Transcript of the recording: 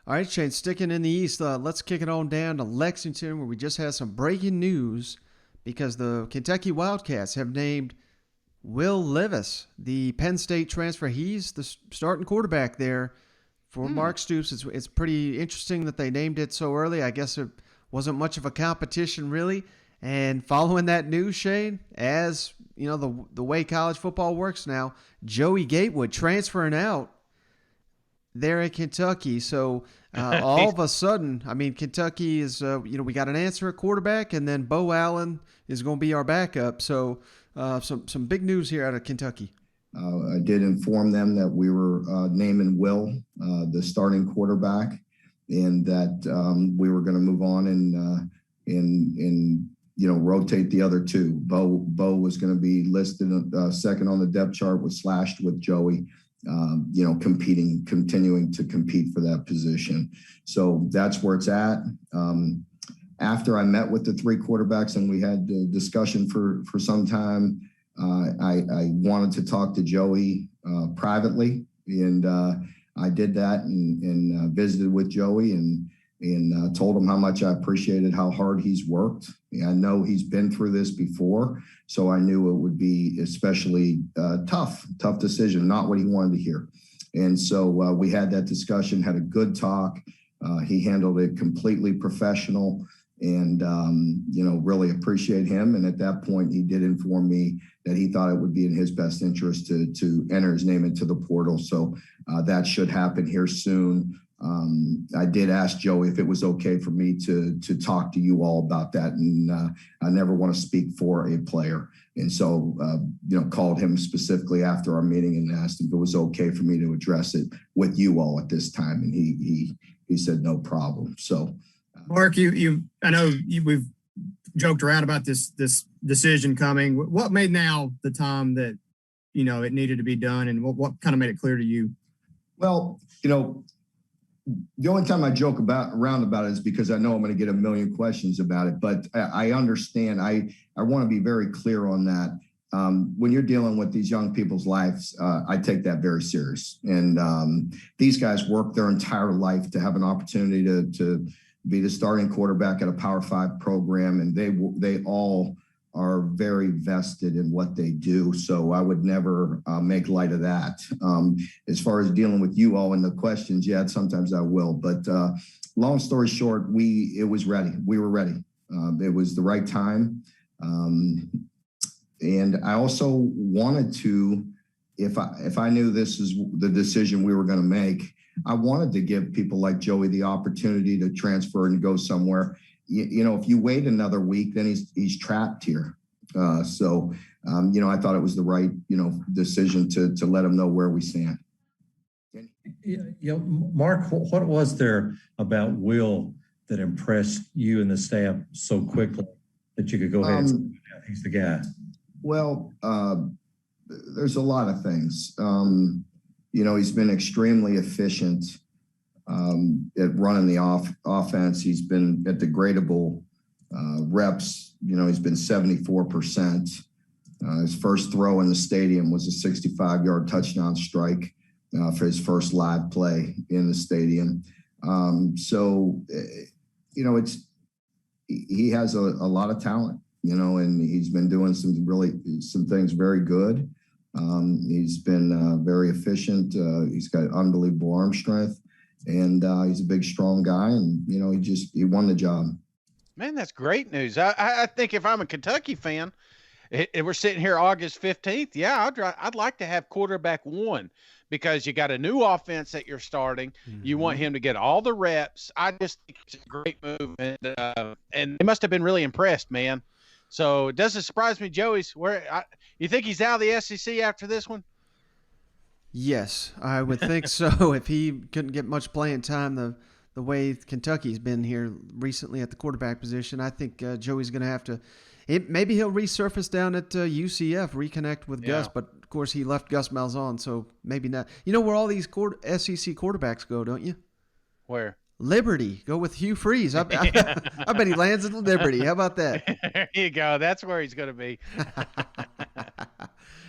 All right, Shane, sticking in the East, let's kick it on down to Lexington, where we just had some breaking news because the Kentucky Wildcats have named Will Levis, the Penn State transfer. He's the starting quarterback there for Mark Stoops. It's pretty interesting that they named it so early. I guess it wasn't much of a competition, really. And following that news, Shane, as you know, the way college football works now, Joey Gatewood transferring out there at Kentucky. So all of a sudden, I mean, Kentucky is, we got an answer at quarterback, and then Bo Allen is going to be our backup. So some big news here out of Kentucky. I did inform them that we were naming Will the starting quarterback, and that we were going to move on and rotate the other two. Bo was going to be listed second on the depth chart, was slashed with Joey. Continuing to compete for that position. So that's where it's at. After I met with the three quarterbacks and we had a discussion for some time, I wanted to talk to Joey privately, and I did that and visited with Joey and told him how much I appreciated how hard he's worked. I know he's been through this before, so I knew it would be especially tough decision, not what he wanted to hear. And so we had that discussion, had a good talk. He handled it completely professional, and really appreciate him. And at that point, he did inform me that he thought it would be in his best interest to enter his name into the portal. So that should happen here soon. I did ask Joey if it was okay for me to talk to you all about that, and I never want to speak for a player. And so, called him specifically after our meeting and asked if it was okay for me to address it with you all at this time, and he said no problem. So, Mark, I know we've joked around about this decision coming. What made now the time that it needed to be done, and what kind of made it clear to you? Well, the only time I joke around about it is because I know I'm going to get a million questions about it, but I understand. I want to be very clear on that. When you're dealing with these young people's lives, I take that very serious. And these guys work their entire life to have an opportunity to be the starting quarterback at a Power 5 program, and they all are very vested in what they do. So I would never make light of that. As far as dealing with you all and the questions, yeah, sometimes I will. But long story short, it was ready. We were ready. It was the right time. And I also wanted to, if I knew this is the decision we were going to make, I wanted to give people like Joey the opportunity to transfer and go somewhere. If you wait another week, then he's trapped here. I thought it was the right, decision to let him know where we stand. Mark, what was there about Will that impressed you and the staff so quickly that you could go ahead and say, yeah, he's the guy? Well, there's a lot of things. He's been extremely efficient at running the offense. He's been at the gradable reps. He's been 74%. His first throw in the stadium was a 65-yard touchdown strike for his first live play in the stadium. He has a lot of talent, and he's been doing some things very good. He's been very efficient. He's got unbelievable arm strength. And he's a big, strong guy, and he won the job. Man, that's great news. I think if I'm a Kentucky fan, we're sitting here August 15th. Yeah, I'd like to have quarterback one, because you got a new offense that you're starting. Mm-hmm. You want him to get all the reps. I just think it's a great move, and they must have been really impressed, man. So it doesn't surprise me, Joey's you think he's out of the SEC after this one? Yes, I would think so. If he couldn't get much playing time the way Kentucky's been here recently at the quarterback position, I think Joey's going to have to maybe he'll resurface down at UCF, reconnect with Gus, but of course he left Gus Malzahn, so maybe not. You know where all these SEC quarterbacks go, don't you? Where? Liberty. Go with Hugh Freeze. I bet he lands at Liberty. How about that? There you go. That's where he's going to be.